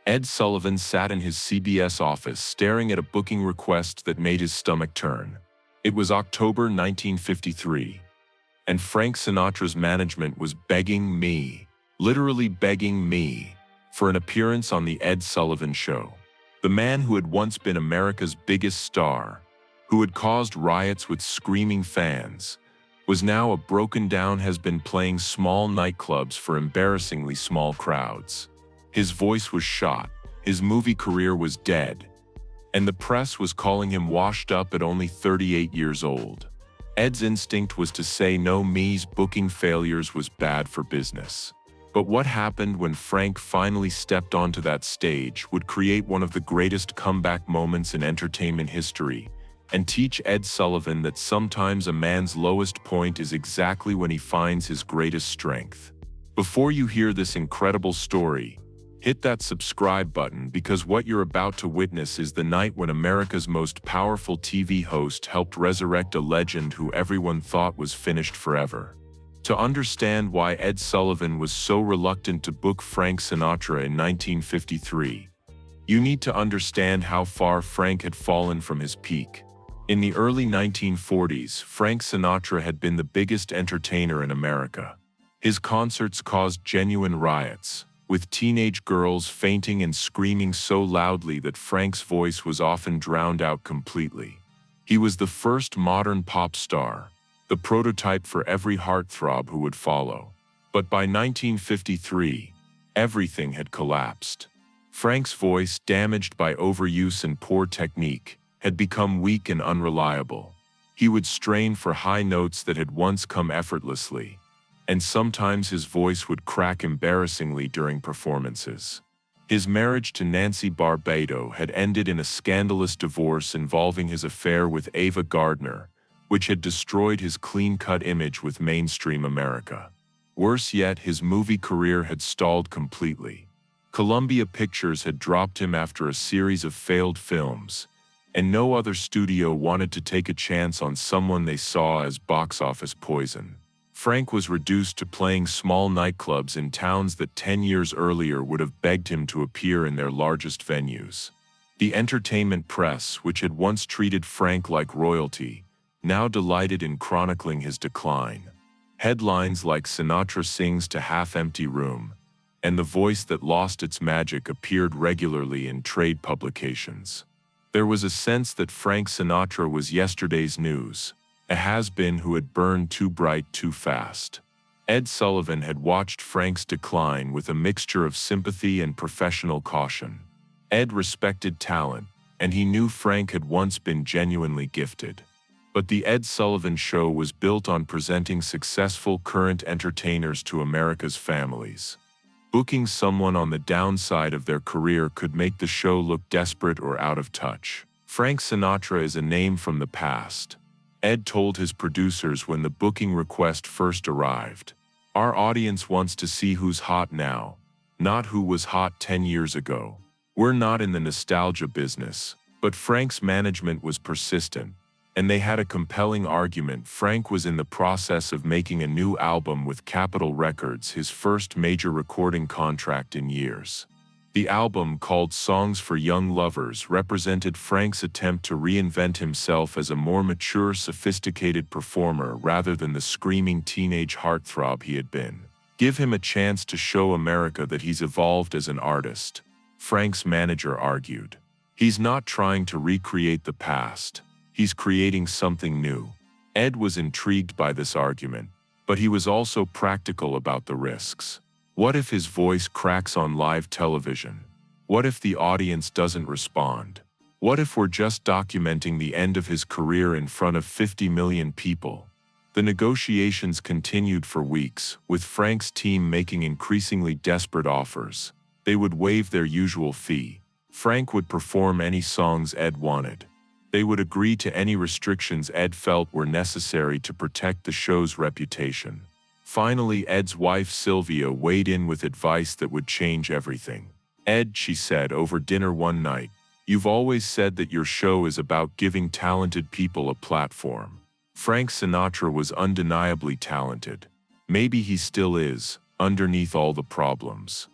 Ed Sullivan sat in his CBS office staring at a booking request that made his stomach turn. It was October 1953, and Frank Sinatra's management was begging me, literally begging me, for an appearance on The Ed Sullivan Show. The man who had once been America's biggest star, who had caused riots with screaming fans, was now a broken-down has-been playing small nightclubs for embarrassingly small crowds. His voice was shot, his movie career was dead, and the press was calling him washed up at only 38 years old. Ed's instinct was to say no, me's booking failures was bad for business. But what happened when Frank finally stepped onto that stage would create one of the greatest comeback moments in entertainment history, and teach Ed Sullivan that sometimes a man's lowest point is exactly when he finds his greatest strength. Before you hear this incredible story, hit that subscribe button, because what you're about to witness is the night when America's most powerful TV host helped resurrect a legend who everyone thought was finished forever. To understand why Ed Sullivan was so reluctant to book Frank Sinatra in 1953, you need to understand how far Frank had fallen from his peak. In the early 1940s, Frank Sinatra had been the biggest entertainer in America. His concerts caused genuine riots, with teenage girls fainting and screaming so loudly that Frank's voice was often drowned out completely. He was the first modern pop star, the prototype for every heartthrob who would follow. But by 1953, everything had collapsed. Frank's voice, damaged by overuse and poor technique, had become weak and unreliable. He would strain for high notes that had once come effortlessly, and sometimes his voice would crack embarrassingly during performances. His marriage to Nancy Barbado had ended in a scandalous divorce involving his affair with Ava Gardner, which had destroyed his clean-cut image with mainstream America. Worse yet, his movie career had stalled completely. Columbia Pictures had dropped him after a series of failed films, and no other studio wanted to take a chance on someone they saw as box office poison. Frank was reduced to playing small nightclubs in towns that 10 years earlier would have begged him to appear in their largest venues. The entertainment press, which had once treated Frank like royalty, now delighted in chronicling his decline. Headlines like "Sinatra Sings to Half-Empty Room" and "The Voice That Lost Its Magic" appeared regularly in trade publications. There was a sense that Frank Sinatra was yesterday's news, a has-been who had burned too bright too fast. Ed Sullivan had watched Frank's decline with a mixture of sympathy and professional caution. Ed respected talent, and he knew Frank had once been genuinely gifted. But the Ed Sullivan Show was built on presenting successful current entertainers to America's families. Booking someone on the downside of their career could make the show look desperate or out of touch. Frank Sinatra is a name from the past, Ed told his producers when the booking request first arrived. Our audience wants to see who's hot now, not who was hot 10 years ago. We're not in the nostalgia business. But Frank's management was persistent, and they had a compelling argument. Frank was in the process of making a new album with Capitol Records, his first major recording contract in years. The album, called Songs for Young Lovers, represented Frank's attempt to reinvent himself as a more mature, sophisticated performer rather than the screaming teenage heartthrob he had been. Give him a chance to show America that he's evolved as an artist, Frank's manager argued. He's not trying to recreate the past, he's creating something new. Ed was intrigued by this argument, but he was also practical about the risks. What if his voice cracks on live television? What if the audience doesn't respond? What if we're just documenting the end of his career in front of 50 million people? The negotiations continued for weeks, with Frank's team making increasingly desperate offers. They would waive their usual fee. Frank would perform any songs Ed wanted. They would agree to any restrictions Ed felt were necessary to protect the show's reputation. Finally, Ed's wife Sylvia weighed in with advice that would change everything. Ed, she said over dinner one night, you've always said that your show is about giving talented people a platform. Frank Sinatra was undeniably talented. Maybe he still is, underneath all the problems.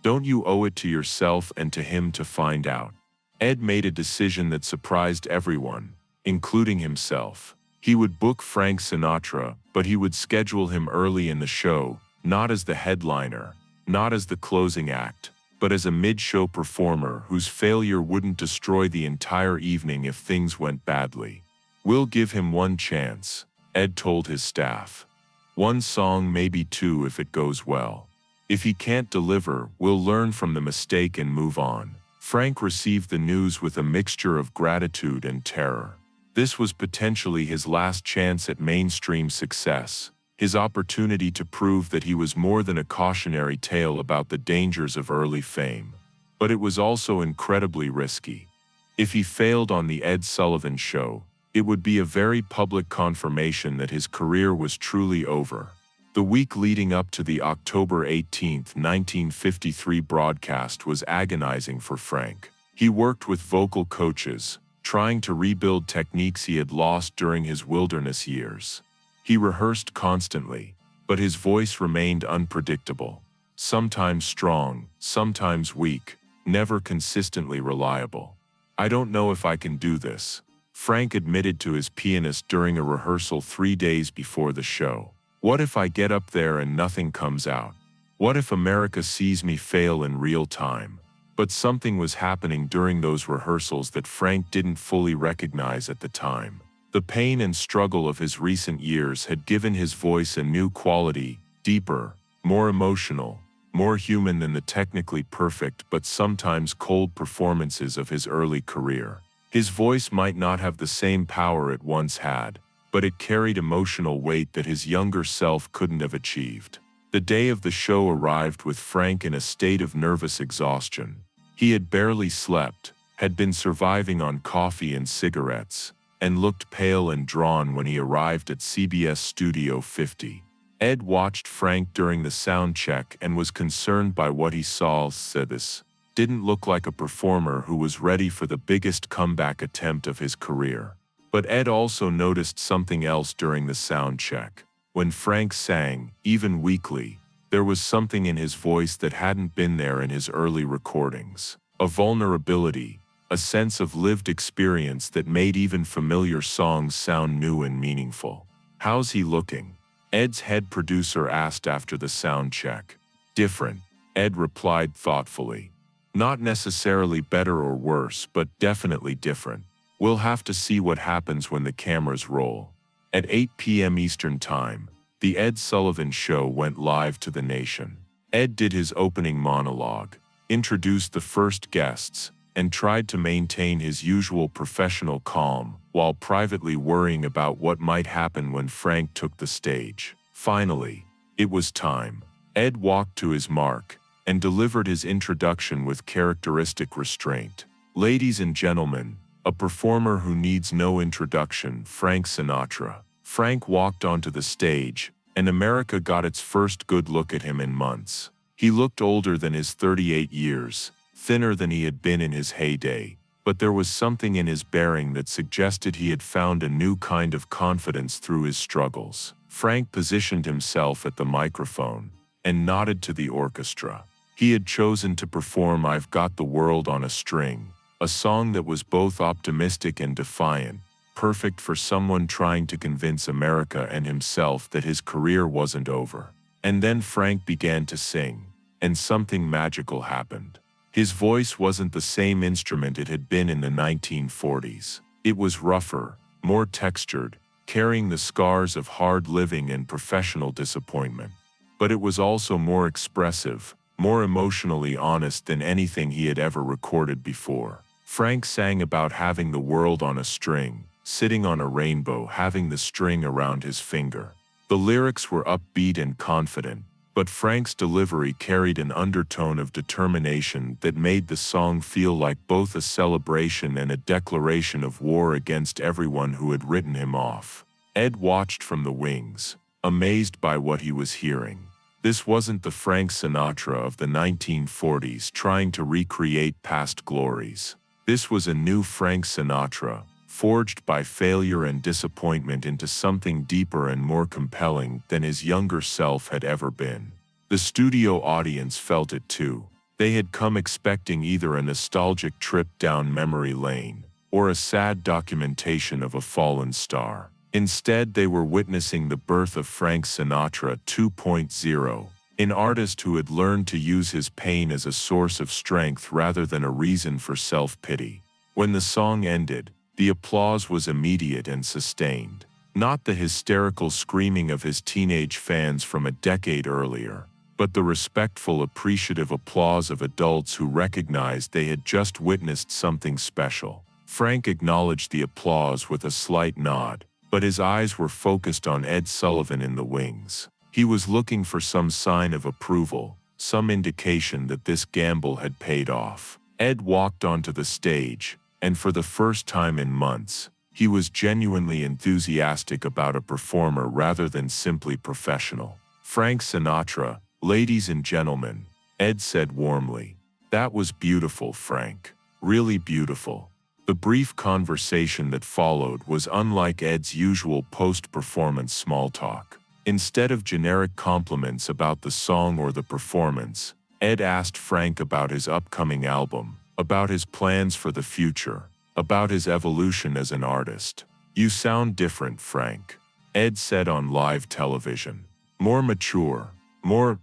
Don't you owe it to yourself and to him to find out? Ed made a decision that surprised everyone, including himself. He would book Frank Sinatra, but he would schedule him early in the show, not as the headliner, not as the closing act, but as a mid-show performer whose failure wouldn't destroy the entire evening if things went badly. "We'll give him one chance," Ed told his staff. "One song, maybe two if it goes well. If he can't deliver, we'll learn from the mistake and move on." Frank received the news with a mixture of gratitude and terror. This was potentially his last chance at mainstream success, his opportunity to prove that he was more than a cautionary tale about the dangers of early fame. But it was also incredibly risky. If he failed on the Ed Sullivan Show, it would be a very public confirmation that his career was truly over. The week leading up to the October 18, 1953 broadcast was agonizing for Frank. He worked with vocal coaches, trying to rebuild techniques he had lost during his wilderness years. He rehearsed constantly, but his voice remained unpredictable. Sometimes strong, sometimes weak, never consistently reliable. "I don't know if I can do this," Frank admitted to his pianist during a rehearsal 3 days before the show. "What if I get up there and nothing comes out? What if America sees me fail in real time?" But something was happening during those rehearsals that Frank didn't fully recognize at the time. The pain and struggle of his recent years had given his voice a new quality, deeper, more emotional, more human than the technically perfect but sometimes cold performances of his early career. His voice might not have the same power it once had, but it carried emotional weight that his younger self couldn't have achieved. The day of the show arrived with Frank in a state of nervous exhaustion. He had barely slept, had been surviving on coffee and cigarettes, and looked pale and drawn when he arrived at CBS Studio 50. Ed watched Frank during the sound check and was concerned by what he saw. Said this didn't look like a performer who was ready for the biggest comeback attempt of his career. But Ed also noticed something else during the sound check. When Frank sang, even weakly, there was something in his voice that hadn't been there in his early recordings. A vulnerability, a sense of lived experience that made even familiar songs sound new and meaningful. "How's he looking?" Ed's head producer asked after the sound check. "Different," Ed replied thoughtfully. "Not necessarily better or worse, but definitely different. We'll have to see what happens when the cameras roll." At 8 p.m. Eastern Time, the Ed Sullivan Show went live to the nation. Ed did his opening monologue, introduced the first guests, and tried to maintain his usual professional calm, while privately worrying about what might happen when Frank took the stage. Finally, it was time. Ed walked to his mark, and delivered his introduction with characteristic restraint. "Ladies and gentlemen, a performer who needs no introduction, Frank Sinatra." Frank walked onto the stage, and America got its first good look at him in months. He looked older than his 38 years, thinner than he had been in his heyday, but there was something in his bearing that suggested he had found a new kind of confidence through his struggles. Frank positioned himself at the microphone, and nodded to the orchestra. He had chosen to perform "I've Got the World on a String," a song that was both optimistic and defiant, perfect for someone trying to convince America and himself that his career wasn't over. And then Frank began to sing, and something magical happened. His voice wasn't the same instrument it had been in the 1940s. It was rougher, more textured, carrying the scars of hard living and professional disappointment. But it was also more expressive, more emotionally honest than anything he had ever recorded before. Frank sang about having the world on a string, sitting on a rainbow, having the string around his finger. The lyrics were upbeat and confident, but Frank's delivery carried an undertone of determination that made the song feel like both a celebration and a declaration of war against everyone who had written him off. Ed watched from the wings, amazed by what he was hearing. This wasn't the Frank Sinatra of the 1940s trying to recreate past glories. This was a new Frank Sinatra, forged by failure and disappointment into something deeper and more compelling than his younger self had ever been. The studio audience felt it too. They had come expecting either a nostalgic trip down memory lane or a sad documentation of a fallen star. Instead, they were witnessing the birth of Frank Sinatra 2.0, an artist who had learned to use his pain as a source of strength rather than a reason for self-pity. When the song ended, the applause was immediate and sustained, not the hysterical screaming of his teenage fans from a decade earlier, but the respectful, appreciative applause of adults who recognized they had just witnessed something special. Frank acknowledged the applause with a slight nod, but his eyes were focused on Ed Sullivan in the wings. He was looking for some sign of approval, some indication that this gamble had paid off. Ed walked onto the stage, and for the first time in months, he was genuinely enthusiastic about a performer rather than simply professional. "Frank Sinatra, ladies and gentlemen," Ed said warmly. "That was beautiful, Frank. Really beautiful." The brief conversation that followed was unlike Ed's usual post-performance small talk. Instead of generic compliments about the song or the performance, Ed asked Frank about his upcoming album, about his plans for the future, about his evolution as an artist. "You sound different, Frank," Ed said on live television. "More mature, more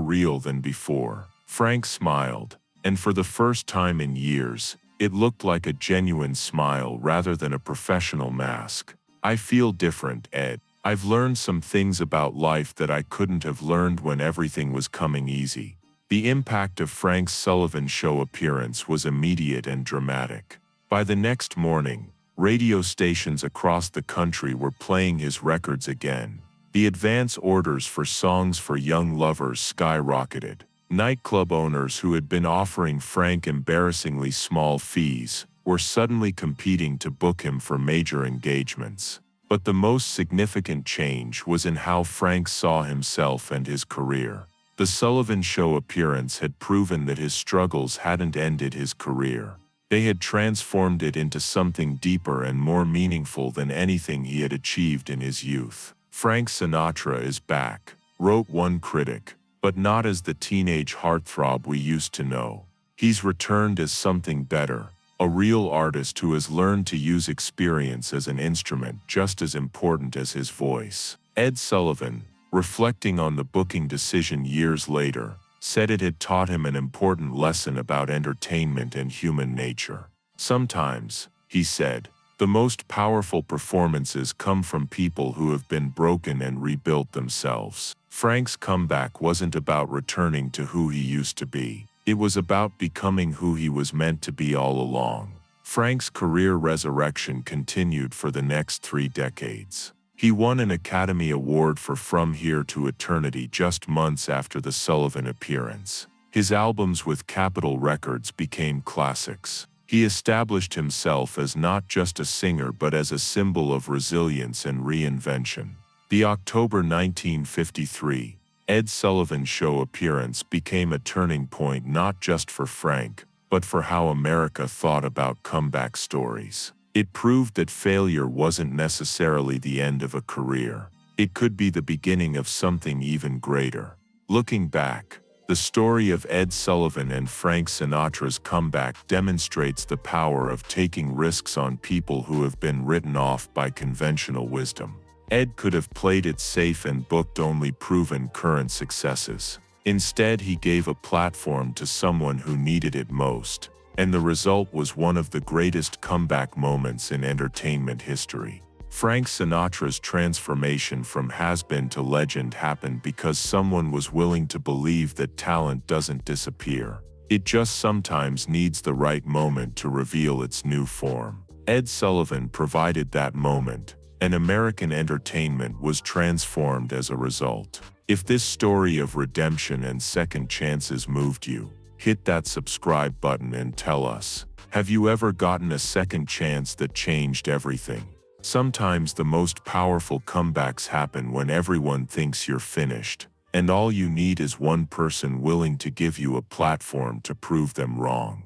real than before." Frank smiled, and for the first time in years, it looked like a genuine smile rather than a professional mask. "I feel different, Ed. I've learned some things about life that I couldn't have learned when everything was coming easy." The impact of Frank's Sullivan Show appearance was immediate and dramatic. By the next morning, radio stations across the country were playing his records again. The advance orders for songs for young lovers skyrocketed. Nightclub owners who had been offering Frank embarrassingly small fees were suddenly competing to book him for major engagements. But the most significant change was in how Frank saw himself and his career. The Sullivan Show appearance had proven that his struggles hadn't ended his career. They had transformed it into something deeper and more meaningful than anything he had achieved in his youth. "Frank Sinatra is back," wrote one critic, "but not as the teenage heartthrob we used to know. He's returned as something better, a real artist who has learned to use experience as an instrument just as important as his voice." Ed Sullivan, reflecting on the booking decision years later, said it had taught him an important lesson about entertainment and human nature. "Sometimes," he said, "the most powerful performances come from people who have been broken and rebuilt themselves." Frank's comeback wasn't about returning to who he used to be. It was about becoming who he was meant to be all along. Frank's career resurrection continued for the next 3 decades. He won an Academy Award for From Here to Eternity just months after the Sullivan appearance. His albums with Capitol Records became classics. He established himself as not just a singer but as a symbol of resilience and reinvention. The October 1953 Ed Sullivan Show appearance became a turning point not just for Frank, but for how America thought about comeback stories. It proved that failure wasn't necessarily the end of a career. It could be the beginning of something even greater. Looking back, the story of Ed Sullivan and Frank Sinatra's comeback demonstrates the power of taking risks on people who have been written off by conventional wisdom. Ed could have played it safe and booked only proven current successes. Instead, he gave a platform to someone who needed it most, and the result was one of the greatest comeback moments in entertainment history. Frank Sinatra's transformation from has-been to legend happened because someone was willing to believe that talent doesn't disappear. It just sometimes needs the right moment to reveal its new form. Ed Sullivan provided that moment, and American entertainment was transformed as a result. If this story of redemption and second chances moved you, hit that subscribe button and tell us, have you ever gotten a second chance that changed everything? Sometimes the most powerful comebacks happen when everyone thinks you're finished, and all you need is one person willing to give you a platform to prove them wrong.